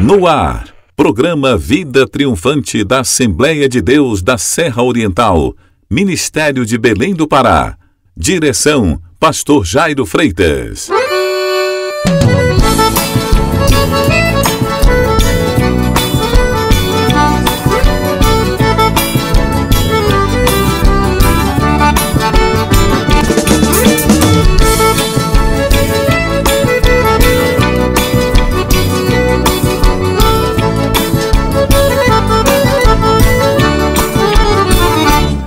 No ar, programa Vida Triunfante da Assembleia de Deus da Serra Oriental, Ministério de Belém do Pará. Direção, Pastor Jairo Freitas.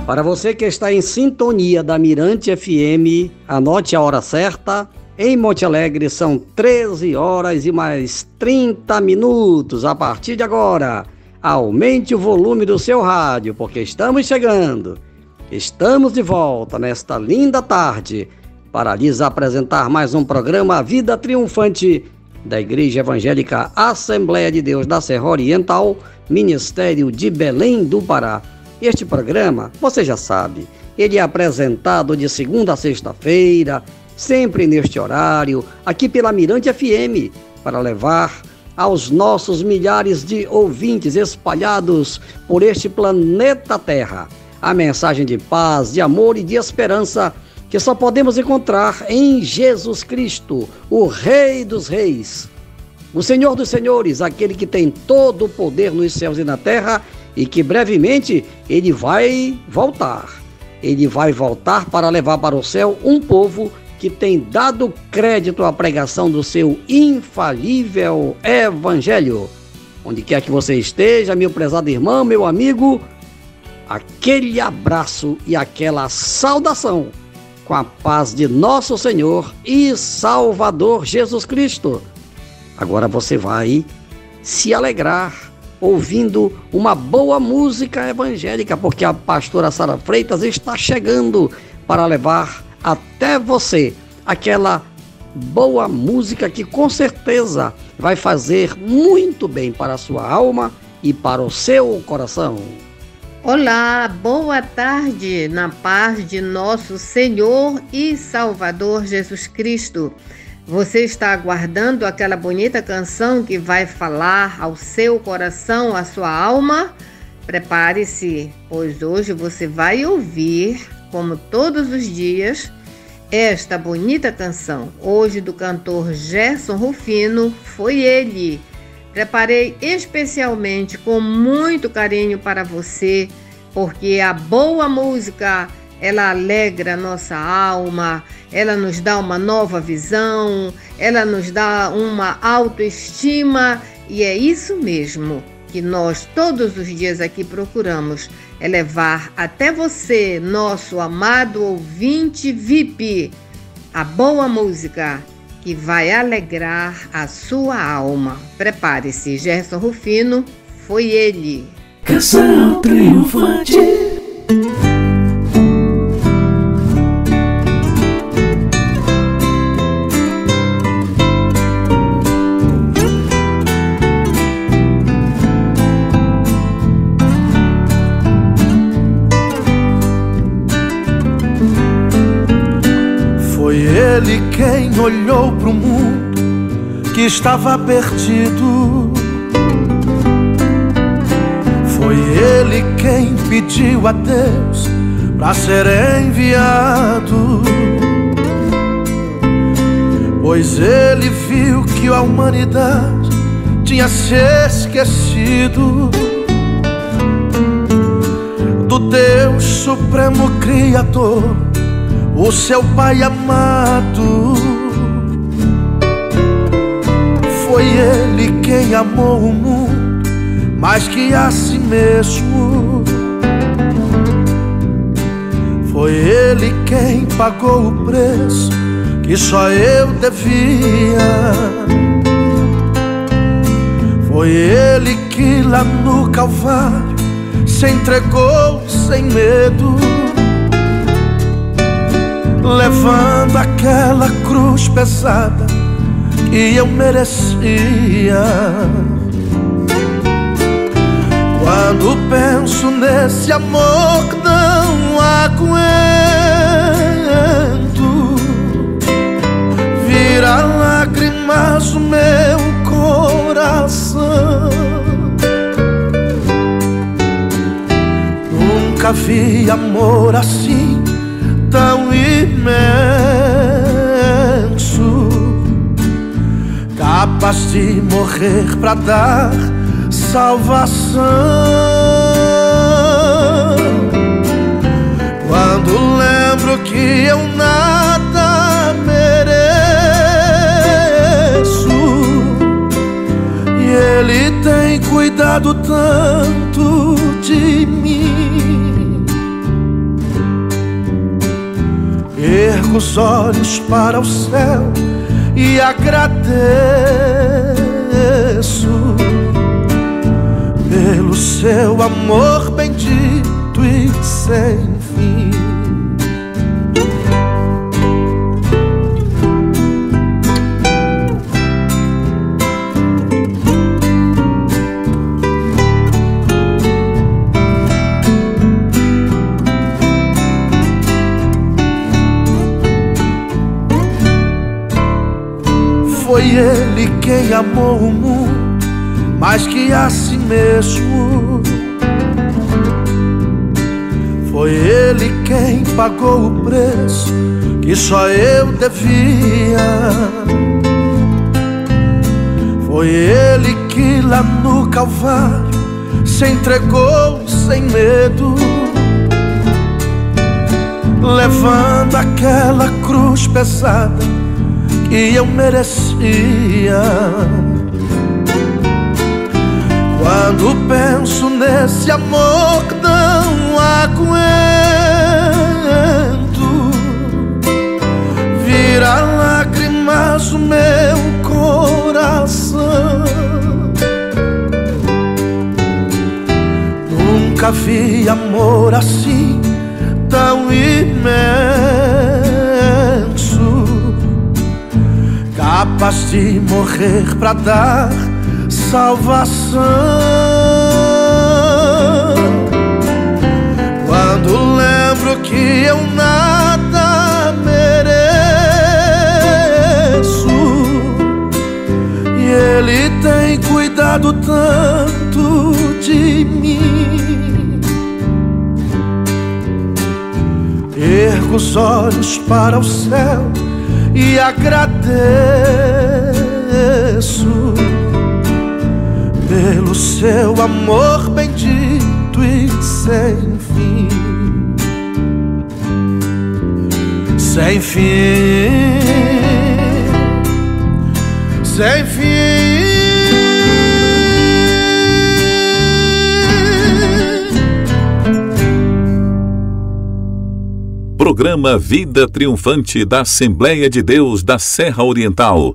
Para você que está em sintonia da Mirante FM, anote a hora certa. Em Monte Alegre são 13 horas e mais 30 minutos. A partir de agora, aumente o volume do seu rádio, porque estamos chegando. Estamos de volta nesta linda tarde para lhes apresentar mais um programa Vida Triunfante da Igreja Evangélica Assembleia de Deus da Serra Oriental, Ministério de Belém do Pará. Este programa, você já sabe, ele é apresentado de segunda a sexta-feira, sempre neste horário, aqui pela Mirante FM, para levar aos nossos milhares de ouvintes espalhados por este planeta Terra a mensagem de paz, de amor e de esperança que só podemos encontrar em Jesus Cristo, o Rei dos Reis, o Senhor dos Senhores, aquele que tem todo o poder nos céus e na terra, e que brevemente ele vai voltar. Ele vai voltar para levar para o céu um povo que tem dado crédito à pregação do seu infalível evangelho. Onde quer que você esteja, meu prezado irmão, meu amigo, aquele abraço e aquela saudação com a paz de nosso Senhor e Salvador Jesus Cristo. Agora você vai se alegrar ouvindo uma boa música evangélica, porque a pastora Sara Freitas está chegando para levar até você aquela boa música que com certeza vai fazer muito bem para a sua alma e para o seu coração. Olá, boa tarde, na paz de nosso Senhor e Salvador Jesus Cristo. Você está aguardando aquela bonita canção que vai falar ao seu coração, à sua alma? Prepare-se, pois hoje você vai ouvir, como todos os dias, esta bonita canção. Hoje do cantor Gerson Rufino, foi ele. Preparei especialmente com muito carinho para você, porque a boa música, ela alegra a nossa alma, ela nos dá uma nova visão, ela nos dá uma autoestima, e é isso mesmo que nós todos os dias aqui procuramos, é levar até você, nosso amado ouvinte VIP, a boa música que vai alegrar a sua alma. Prepare-se, Gerson Rufino, foi ele. Canção triunfante. Ele quem olhou pro mundo que estava perdido. Foi ele quem pediu a Deus para ser enviado, pois ele viu que a humanidade tinha se esquecido do Deus Supremo Criador, o seu Pai amado. Foi ele quem amou o mundo mais que a si mesmo. Foi ele quem pagou o preço que só eu devia. Foi ele que lá no Calvário se entregou sem medo, levando aquela cruz pesada que eu merecia. Quando penso nesse amor, não aguento, vira lágrimas o meu coração. Nunca vi amor assim, tão imenso, capaz de morrer pra dar salvação. Quando lembro que eu nada mereço e Ele tem cuidado tanto de mim, ergo os olhos para o céu e agradeço pelo seu amor bendito e sem fim. Foi Ele quem amou o mundo mais que a si mesmo. Foi Ele quem pagou o preço que só eu devia. Foi Ele que lá no Calvário se entregou sem medo, levando aquela cruz pesada que eu merecia. Quando penso nesse amor não aguento, vira lágrimas o meu coração. Nunca vi amor assim, tão imenso, capaz de morrer pra dar salvação. Quando lembro que eu nada mereço e Ele tem cuidado tanto de mim, ergo os olhos para o céu e agradeço pelo seu amor bendito e sem fim. Sem fim, sem fim. Programa Vida Triunfante da Assembleia de Deus da Serra Oriental.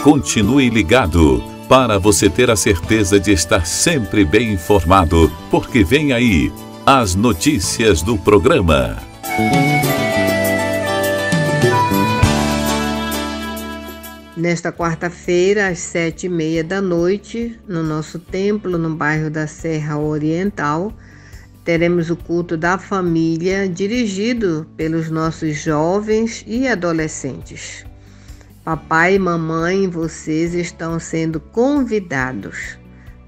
Continue ligado para você ter a certeza de estar sempre bem informado, porque vem aí as notícias do programa. Nesta quarta-feira, às 7h30 da noite, no nosso templo, no bairro da Serra Oriental, teremos o culto da família, dirigido pelos nossos jovens e adolescentes. Papai e mamãe, vocês estão sendo convidados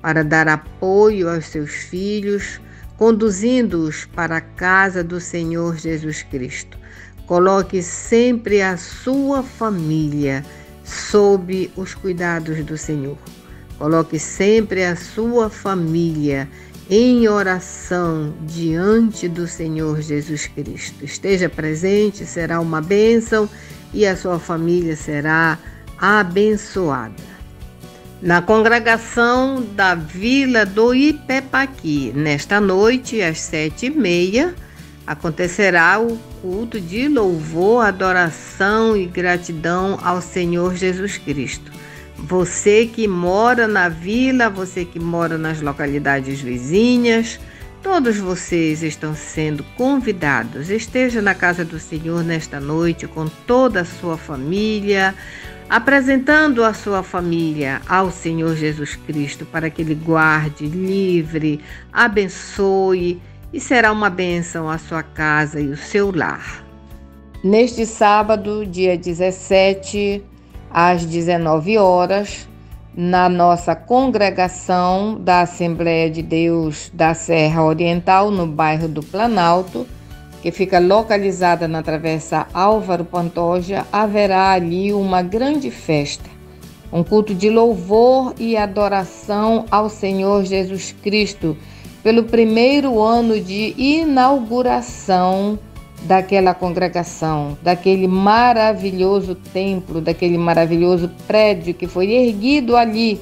para dar apoio aos seus filhos, conduzindo-os para a casa do Senhor Jesus Cristo. Coloque sempre a sua família sob os cuidados do Senhor. Coloque sempre a sua família em oração diante do Senhor Jesus Cristo. Esteja presente, será uma bênção e a sua família será abençoada. Na congregação da Vila do Ipepaqui, nesta noite, às 7h30, acontecerá o culto de louvor, adoração e gratidão ao Senhor Jesus Cristo. Você que mora na vila, você que mora nas localidades vizinhas, todos vocês estão sendo convidados. Esteja na casa do Senhor nesta noite com toda a sua família, apresentando a sua família ao Senhor Jesus Cristo para que Ele guarde, livre, abençoe e será uma bênção a sua casa e o seu lar. Neste sábado, dia 17, às 19 horas, na nossa congregação da Assembleia de Deus da Serra Oriental, no bairro do Planalto, que fica localizada na Travessa Álvaro Pantoja, haverá ali uma grande festa, um culto de louvor e adoração ao Senhor Jesus Cristo, pelo primeiro ano de inauguração daquela congregação, daquele maravilhoso templo, daquele maravilhoso prédio que foi erguido ali,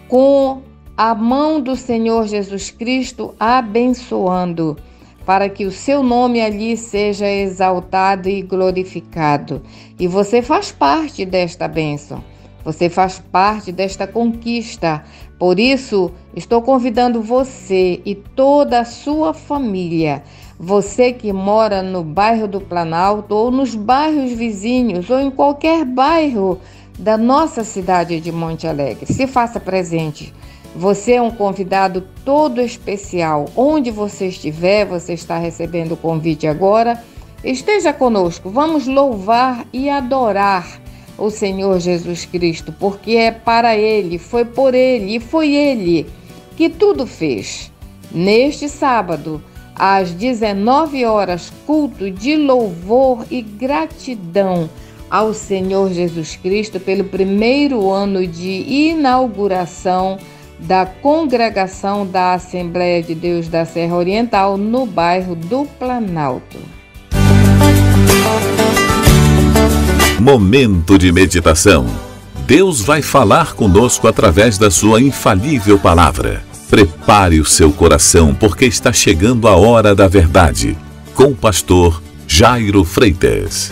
com a mão do Senhor Jesus Cristo abençoando, para que o seu nome ali seja exaltado e glorificado. E você faz parte desta bênção, você faz parte desta conquista. Por isso, estou convidando você e toda a sua família, você que mora no bairro do Planalto ou nos bairros vizinhos ou em qualquer bairro da nossa cidade de Monte Alegre, se faça presente. Você é um convidado todo especial. Onde você estiver, você está recebendo o convite agora. Esteja conosco, vamos louvar e adorar o Senhor Jesus Cristo, porque é para Ele, foi por Ele e foi Ele que tudo fez. Neste sábado, às 19 horas, culto de louvor e gratidão ao Senhor Jesus Cristo pelo primeiro ano de inauguração da congregação da Assembleia de Deus da Serra Oriental, no bairro do Planalto. Momento de meditação. Deus vai falar conosco através da sua infalível palavra. Prepare o seu coração, porque está chegando a hora da verdade. Com o pastor Jairo Freitas.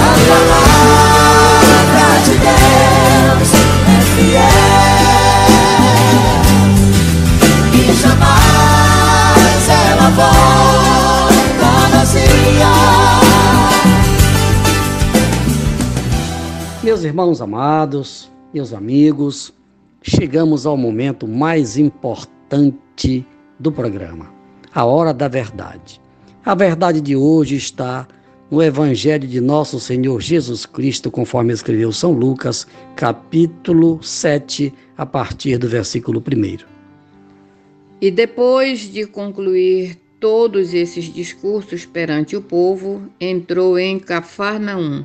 A palavra de Deus é fiel e jamais ela volta vazia. Meus irmãos amados, meus amigos, chegamos ao momento mais importante do programa, a hora da verdade. A verdade de hoje está no Evangelho de Nosso Senhor Jesus Cristo, conforme escreveu São Lucas, capítulo 7, a partir do versículo 1. E depois de concluir todos esses discursos perante o povo, entrou em Cafarnaum.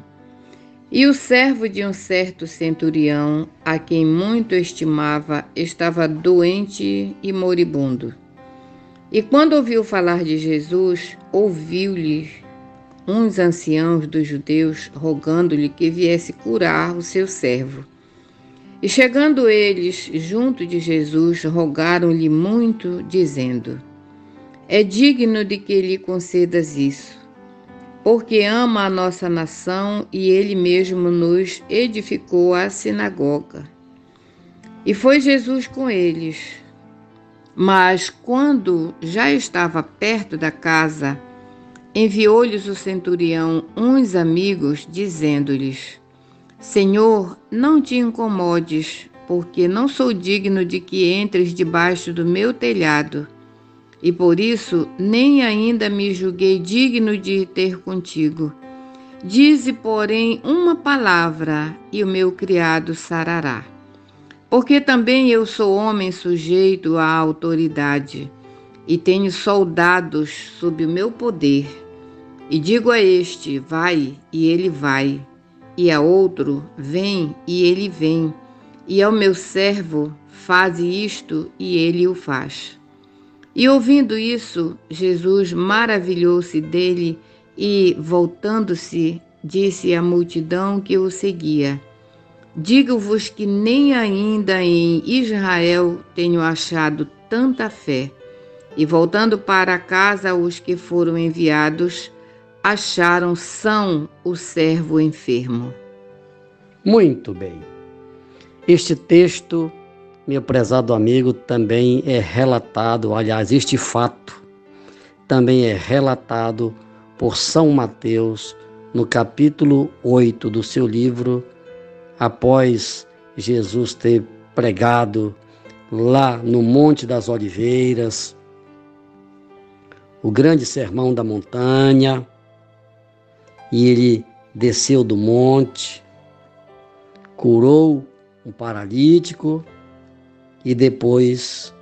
E o servo de um certo centurião, a quem muito estimava, estava doente e moribundo. E quando ouviu falar de Jesus, ouviu-lhe uns anciãos dos judeus rogando-lhe que viesse curar o seu servo. E chegando eles junto de Jesus, rogaram-lhe muito, dizendo: é digno de que lhe concedas isso, porque ama a nossa nação e ele mesmo nos edificou a sinagoga. E foi Jesus com eles. Mas quando já estava perto da casa, enviou-lhes o centurião uns amigos, dizendo-lhes: Senhor, não te incomodes, porque não sou digno de que entres debaixo do meu telhado. E por isso nem ainda me julguei digno de ter contigo. Dize, porém, uma palavra, e o meu criado sarará. Porque também eu sou homem sujeito à autoridade, e tenho soldados sob o meu poder. E digo a este, vai, e ele vai. E a outro, vem, e ele vem. E ao meu servo, faze isto, e ele o faz. E ouvindo isso, Jesus maravilhou-se dele e, voltando-se, disse à multidão que o seguia: digo-vos que nem ainda em Israel tenho achado tanta fé. E voltando para casa, os que foram enviados acharam são o servo enfermo. Muito bem. Este texto, meu prezado amigo, também é relatado, aliás, este fato também é relatado por São Mateus no capítulo 8 do seu livro, após Jesus ter pregado lá no Monte das Oliveiras, o grande sermão da montanha, e ele desceu do monte, curou um paralítico, e depois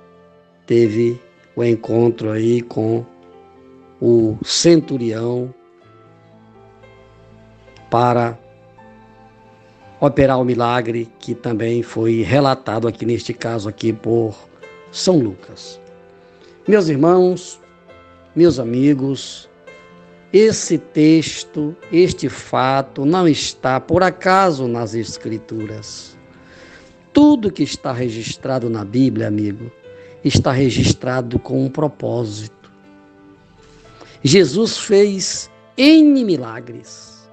teve o encontro aí com o centurião para operar o milagre que também foi relatado aqui neste caso aqui por São Lucas. Meus irmãos, meus amigos, esse texto, este fato não está por acaso nas Escrituras. Tudo que está registrado na Bíblia, amigo, está registrado com um propósito. Jesus fez N milagres,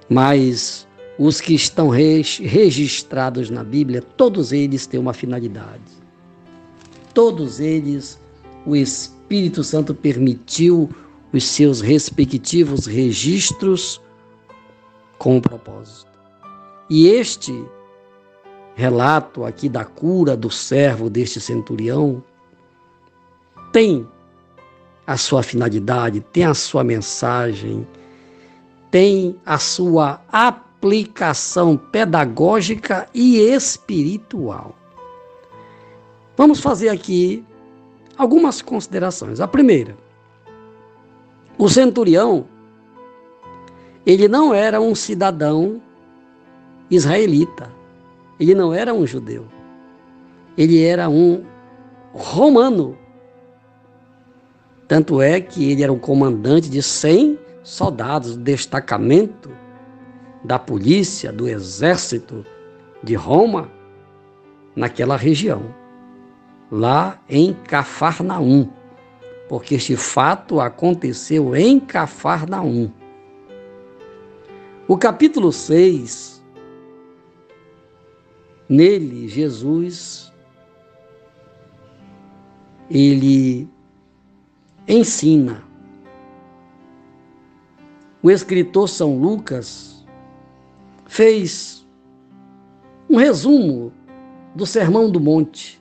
mas os que estão registrados na Bíblia, todos eles têm uma finalidade. Todos eles, o Espírito Santo permitiu os seus respectivos registros com um propósito. E este relato aqui da cura do servo deste centurião tem a sua finalidade, tem a sua mensagem, tem a sua aplicação pedagógica e espiritual. Vamos fazer aqui algumas considerações. A primeira, o centurião, ele não era um cidadão israelita, ele não era um judeu, ele era um romano. Tanto é que ele era o comandante de 100 soldados do destacamento da polícia, do exército de Roma, naquela região, lá em Cafarnaum, porque este fato aconteceu em Cafarnaum. O capítulo 6, nele Jesus, ele ensina. O escritor São Lucas fez um resumo do Sermão do Monte,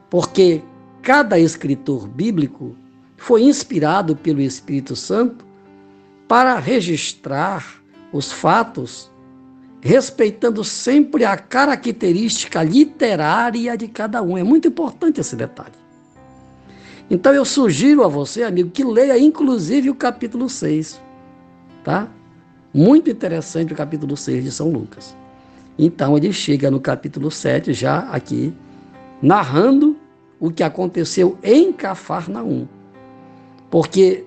porque cada escritor bíblico foi inspirado pelo Espírito Santo para registrar os fatos, respeitando sempre a característica literária de cada um. É muito importante esse detalhe. Então eu sugiro a você, amigo, que leia inclusive o capítulo 6, tá? Muito interessante o capítulo 6 de São Lucas. Então ele chega no capítulo 7 já aqui, narrando o que aconteceu em Cafarnaum. Porque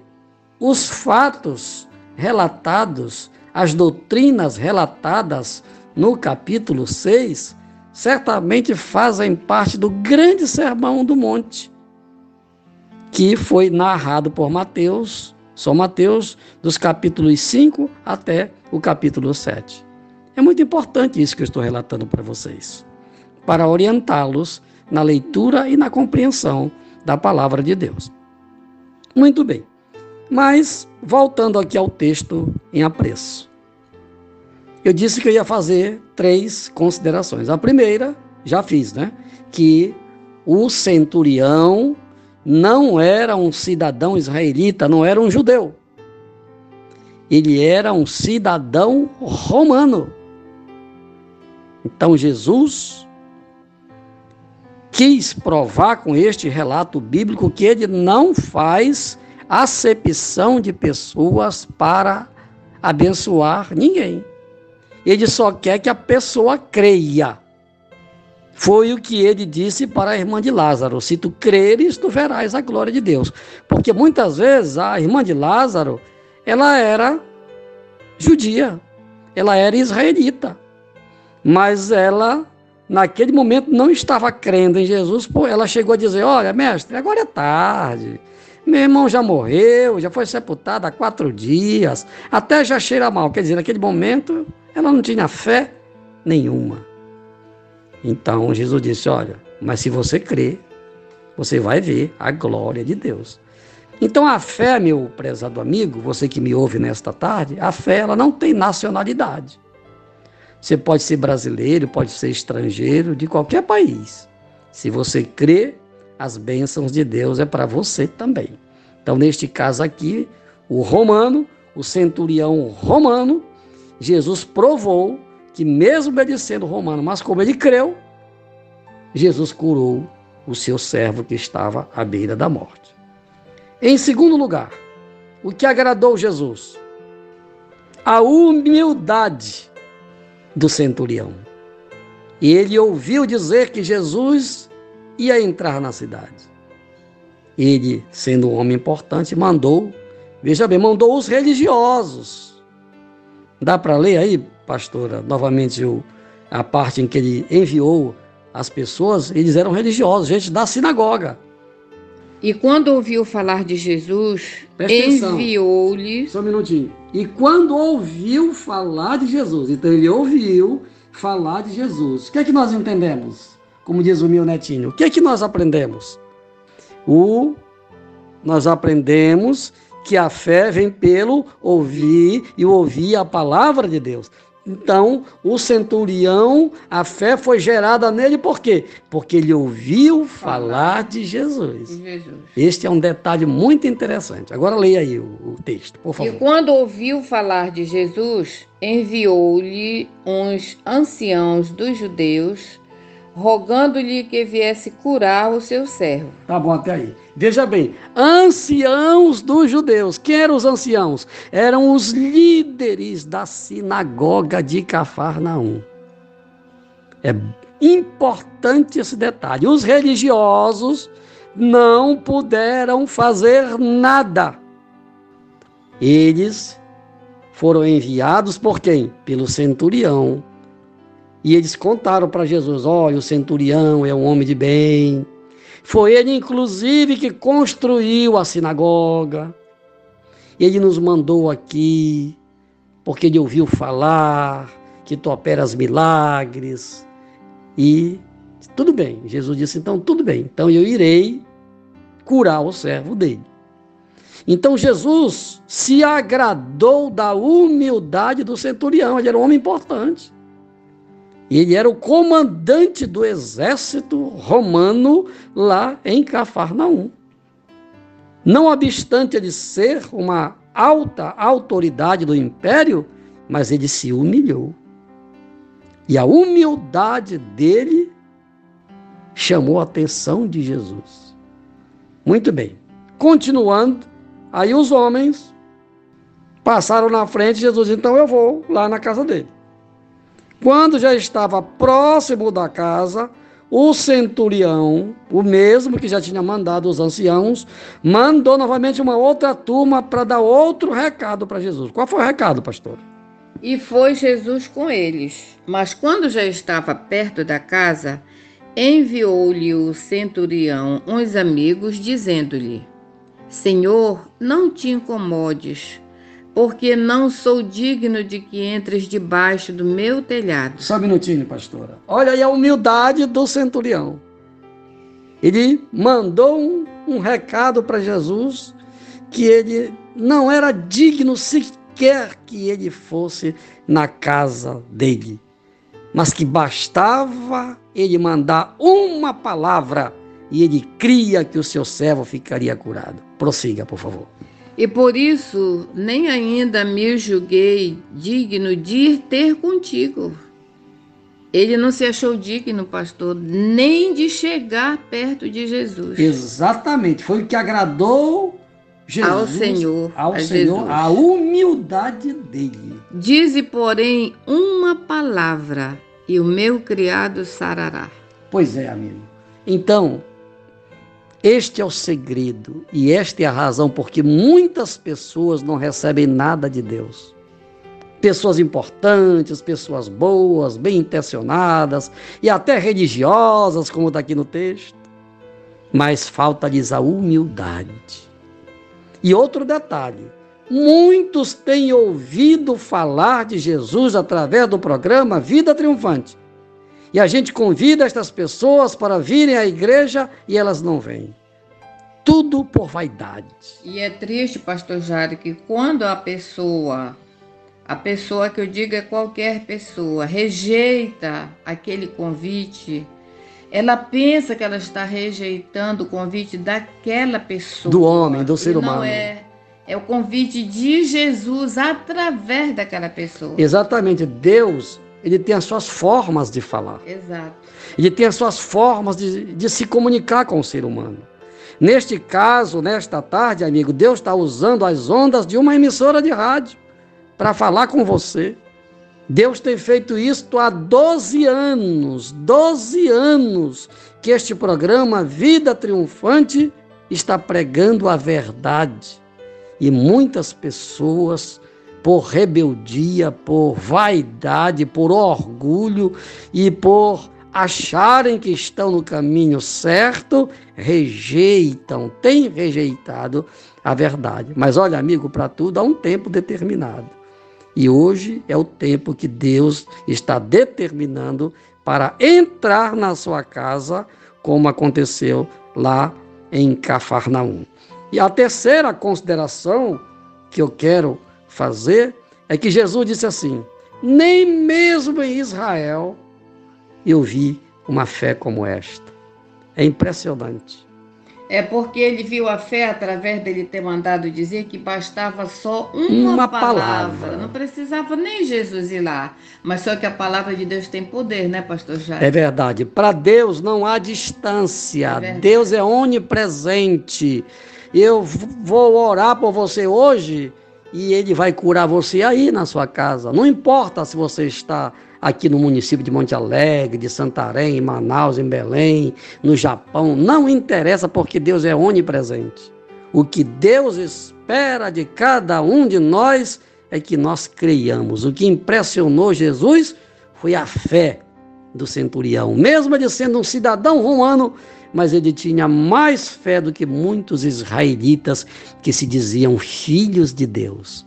os fatos relatados, as doutrinas relatadas no capítulo 6, certamente fazem parte do grande Sermão do Monte, que foi narrado por Mateus, São Mateus, dos capítulos 5 até o capítulo 7. É muito importante isso que eu estou relatando para vocês, para orientá-los na leitura e na compreensão da palavra de Deus. Muito bem, mas voltando aqui ao texto em apreço. Eu disse que eu ia fazer 3 considerações. A primeira, já fiz, né? Que o centurião não era um cidadão israelita, não era um judeu. Ele era um cidadão romano. Então Jesus quis provar com este relato bíblico que ele não faz acepção de pessoas para abençoar ninguém. Ele só quer que a pessoa creia. Foi o que ele disse para a irmã de Lázaro: se tu creres, tu verás a glória de Deus. Porque muitas vezes a irmã de Lázaro, ela era judia, ela era israelita, mas ela, naquele momento, não estava crendo em Jesus. Ela chegou a dizer: olha, mestre, agora é tarde, meu irmão já morreu, já foi sepultado há 4 dias, até já cheira mal. Quer dizer, naquele momento, ela não tinha fé nenhuma. Então Jesus disse: olha, mas se você crer, você vai ver a glória de Deus. Então a fé, meu prezado amigo, você que me ouve nesta tarde, a fé, ela não tem nacionalidade. Você pode ser brasileiro, pode ser estrangeiro, de qualquer país. Se você crê, as bênçãos de Deus é para você também. Então, neste caso aqui, o romano, o centurião romano, Jesus provou que mesmo ele sendo romano, mas como ele creu, Jesus curou o seu servo que estava à beira da morte. Em segundo lugar, o que agradou Jesus? A humildade do centurião. Ele ouviu dizer que Jesus ia entrar na cidade. Ele, sendo um homem importante, mandou os religiosos. Dá para ler aí, pastora, novamente a parte em que ele enviou as pessoas? Eles eram religiosos, gente da sinagoga. E quando ouviu falar de Jesus, enviou-lhe... Só um minutinho. E quando ouviu falar de Jesus, então ele ouviu falar de Jesus. O que é que nós entendemos? Como diz o meu netinho, o que é que nós aprendemos? Nós aprendemos que a fé vem pelo ouvir e ouvir a palavra de Deus. Então, o centurião, a fé foi gerada nele por quê? Porque ele ouviu falar de Jesus. Este é um detalhe muito interessante. Agora leia aí o texto, por favor. E quando ouviu falar de Jesus, enviou-lhe uns anciãos dos judeus, rogando-lhe que viesse curar o seu servo. Tá bom até aí. Veja bem, anciãos dos judeus. Quem eram os anciãos? Eram os líderes da sinagoga de Cafarnaum. É importante esse detalhe. Os religiosos não puderam fazer nada. Eles foram enviados por quem? Pelo centurião. E eles contaram para Jesus, olha, o centurião é um homem de bem. Foi ele, inclusive, que construiu a sinagoga. Ele nos mandou aqui, porque ele ouviu falar que tu operas milagres. E tudo bem. Jesus disse, então, tudo bem. Então, eu irei curar o servo dele. Então, Jesus se agradou da humildade do centurião. Ele era um homem importante. Ele era o comandante do exército romano lá em Cafarnaum. Não obstante ele ser uma alta autoridade do império, mas ele se humilhou. E a humildade dele chamou a atenção de Jesus. Muito bem. Continuando, aí os homens passaram na frente de Jesus, então eu vou lá na casa dele. Quando já estava próximo da casa, o centurião, o mesmo que já tinha mandado os anciãos, mandou novamente uma outra turma para dar outro recado para Jesus. Qual foi o recado, pastor? E foi Jesus com eles. Mas quando já estava perto da casa, enviou-lhe o centurião uns amigos, dizendo-lhe, Senhor, não te incomodes, porque não sou digno de que entres debaixo do meu telhado. Só um minutinho, pastora. Olha aí a humildade do centurião. Ele mandou um recado para Jesus que ele não era digno sequer que ele fosse na casa dele, mas que bastava ele mandar uma palavra e ele cria que o seu servo ficaria curado. Prossiga, por favor. E por isso, nem ainda me julguei digno de ir ter contigo. Ele não se achou digno, pastor, nem de chegar perto de Jesus. Exatamente, foi o que agradou Jesus, ao Senhor, a humildade dele. Dize, porém, uma palavra e o meu criado sarará. Pois é, amigo. Então, este é o segredo e esta é a razão porque muitas pessoas não recebem nada de Deus. Pessoas importantes, pessoas boas, bem intencionadas e até religiosas, como está aqui no texto, mas falta-lhes a humildade. E outro detalhe, muitos têm ouvido falar de Jesus através do programa Vida Triunfante. E a gente convida estas pessoas para virem à igreja e elas não vêm. Tudo por vaidade. E é triste, pastor Jário, que quando a pessoa que eu digo é qualquer pessoa, rejeita aquele convite, ela pensa que ela está rejeitando o convite daquela pessoa. Do homem, do ser humano. Não é o convite de Jesus através daquela pessoa. Exatamente. Deus ele tem as suas formas de falar. Exato. Ele tem as suas formas de se comunicar com o ser humano. Neste caso, nesta tarde, amigo, Deus está usando as ondas de uma emissora de rádio para falar com você. Deus tem feito isto há 12 anos. 12 anos que este programa Vida Triunfante está pregando a verdade. E muitas pessoas, por rebeldia, por vaidade, por orgulho e por acharem que estão no caminho certo, têm rejeitado a verdade. Mas olha, amigo, para tudo há um tempo determinado. E hoje é o tempo que Deus está determinando para entrar na sua casa, como aconteceu lá em Cafarnaum. E a terceira consideração que eu quero fazer é que Jesus disse assim: nem mesmo em Israel eu vi uma fé como esta. É impressionante. É porque ele viu a fé através dele ter mandado dizer que bastava só uma palavra. Não precisava nem Jesus ir lá. Mas só que a palavra de Deus tem poder, né, pastor Jair? É verdade. Para Deus não há distância. Deus é onipresente. Eu vou orar por você hoje e ele vai curar você aí na sua casa. Não importa se você está aqui no município de Monte Alegre, de Santarém, em Manaus, em Belém, no Japão, não interessa, porque Deus é onipresente. O que Deus espera de cada um de nós é que nós creiamos. O que impressionou Jesus foi a fé do centurião, mesmo ele sendo um cidadão romano, mas ele tinha mais fé do que muitos israelitas que se diziam filhos de Deus.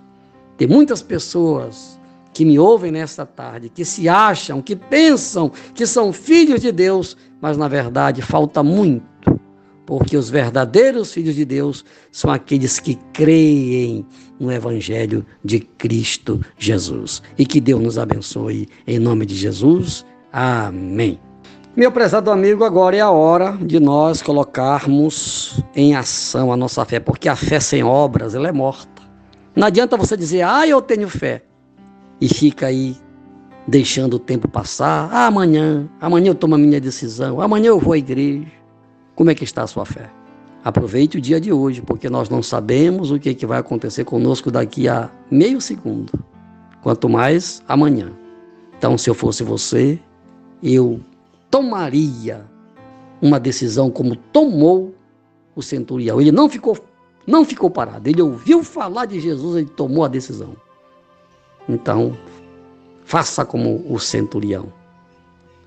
Tem muitas pessoas que me ouvem nesta tarde, que se acham, que pensam que são filhos de Deus, mas na verdade falta muito, porque os verdadeiros filhos de Deus são aqueles que creem no Evangelho de Cristo Jesus. E que Deus nos abençoe, em nome de Jesus. Amém. Meu prezado amigo, agora é a hora de nós colocarmos em ação a nossa fé, porque a fé sem obras, ela é morta. Não adianta você dizer, eu tenho fé, e fica aí deixando o tempo passar. Amanhã eu tomo a minha decisão, amanhã eu vou à igreja. Como é que está a sua fé? Aproveite o dia de hoje, porque nós não sabemos o que vai acontecer conosco daqui a meio segundo, quanto mais amanhã. Então, se eu fosse você, eu tomaria uma decisão como tomou o centurião. Ele não ficou parado, ele ouviu falar de Jesus, ele tomou a decisão. Então, faça como o centurião.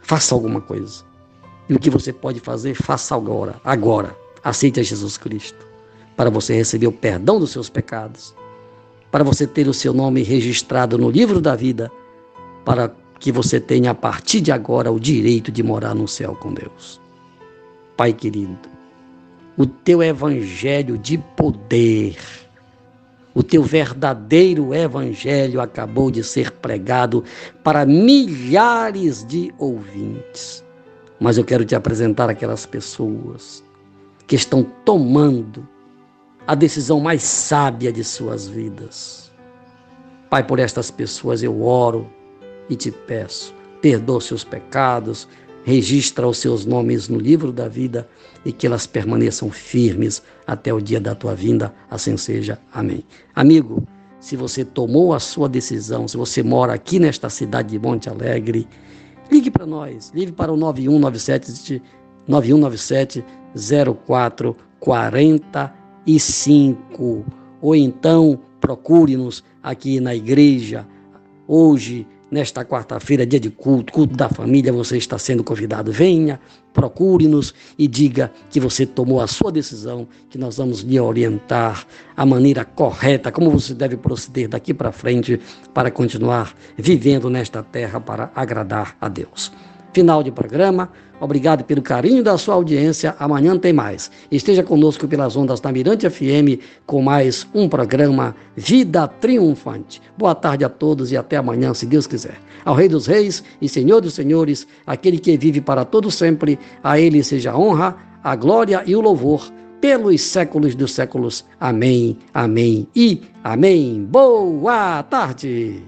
Faça alguma coisa. E o que você pode fazer, faça agora. Aceite a Jesus Cristo, para você receber o perdão dos seus pecados, para você ter o seu nome registrado no livro da vida, para que você tenha a partir de agora o direito de morar no céu com Deus. Pai querido, o teu evangelho de poder, o teu verdadeiro evangelho acabou de ser pregado para milhares de ouvintes. Mas eu quero te apresentar aquelas pessoas que estão tomando a decisão mais sábia de suas vidas. Pai, por estas pessoas eu oro e te peço, perdoa seus pecados, registra os seus nomes no livro da vida e que elas permaneçam firmes até o dia da tua vinda, assim seja. Amém. Amigo, se você tomou a sua decisão, se você mora aqui nesta cidade de Monte Alegre, ligue para nós, ligue para o 9197-0445, ou então procure-nos aqui na igreja. Hoje, nesta quarta-feira, dia de culto da família, você está sendo convidado. Venha, procure-nos e diga que você tomou a sua decisão, que nós vamos lhe orientar a maneira correta, como você deve proceder daqui para frente para continuar vivendo nesta terra para agradar a Deus. Final de programa. Obrigado pelo carinho da sua audiência. Amanhã tem mais. Esteja conosco pelas ondas da Mirante FM com mais um programa Vida Triunfante. Boa tarde a todos e até amanhã, se Deus quiser. Ao Rei dos Reis e Senhor dos Senhores, aquele que vive para todo sempre, a Ele seja a honra, a glória e o louvor pelos séculos dos séculos. Amém, amém e amém. Boa tarde!